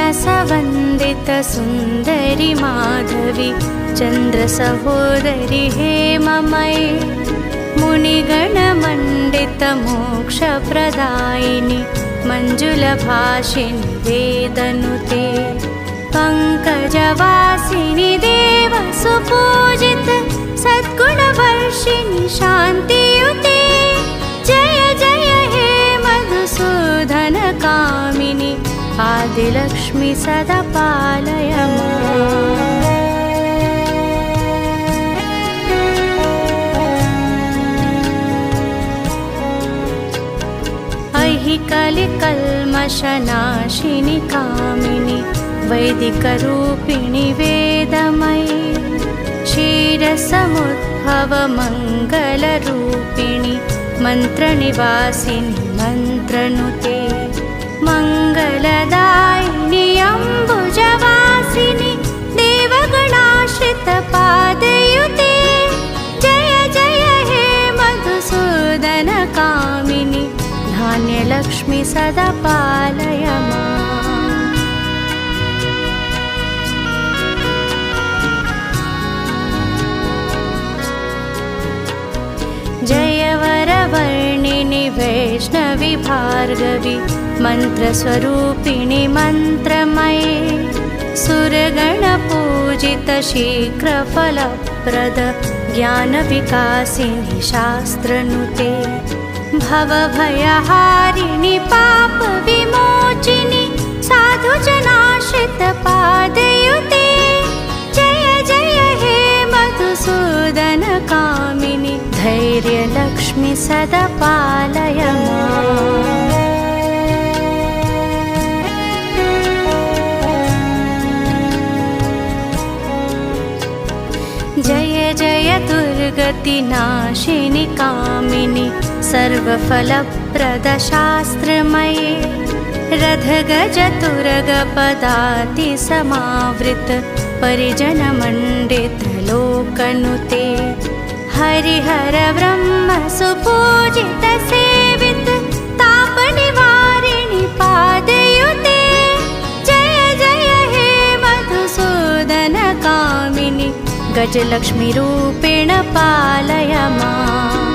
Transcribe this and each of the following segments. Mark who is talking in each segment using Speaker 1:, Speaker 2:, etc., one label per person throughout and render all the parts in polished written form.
Speaker 1: मानसवन्दित सुन्दरि माधवी चन्द्रसहोदरि हेममयी मुनिगणमण्डित मोक्षप्रदायिनि मञ्जुलभाषिनि वेदनुते पङ्कजवासिनि देवसुपूजित सद्गुणवर्षिणि शान्तियुते जय जय हे मधुसूदन कामिनि आदिलक्ष्मि सदा पालय माम्। अहि कलिकल्मषनाशिनि कामिनि वैदिकरूपिणि वेदमयी क्षीरसमुद्भव मङ्गलरूपिणि मन्त्रनिवासिनि मन्त्रनुते मङ्गलदायिनि अम्बुजवासिनि देवगणाश्रित पादयुते जय जय हे मधुसूदन कामिनि धान्यलक्ष्मि सदा पालय माम्। जय वरवर्णिनि वैष्णवि भार्गवि मन्त्रस्वरूपिणि मन्त्रमये सुरगणपूजित शीघ्रफलप्रद ज्ञानविकासिनि शास्त्रनुते भवभयहारिणि पापविमोचिनि साधुजनाश्रित पादयुते जय जय हे मधुसूदन कामिनि धैर्यलक्ष्मि सदा पालय माम्। जय जय दुर्गतिनाशिनि कामिनि सर्वफलप्रद शास्त्रमये रथगजतुरगपदाति समावृत परिजनमण्डित लोकनुते हरिहर ब्रह्म सुपूजित सेवित तापनिवारिणि पादयुते जय जय हे मधुसूदन कामिनि गजलक्ष्मी रूपेण पालय माम्।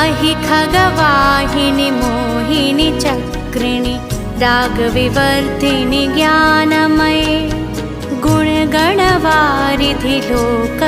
Speaker 1: अहि खगवाहिनि मोहिनि चक्रिणि रागविवर्धिनि ज्ञानमये गुणगणवारिधि लोक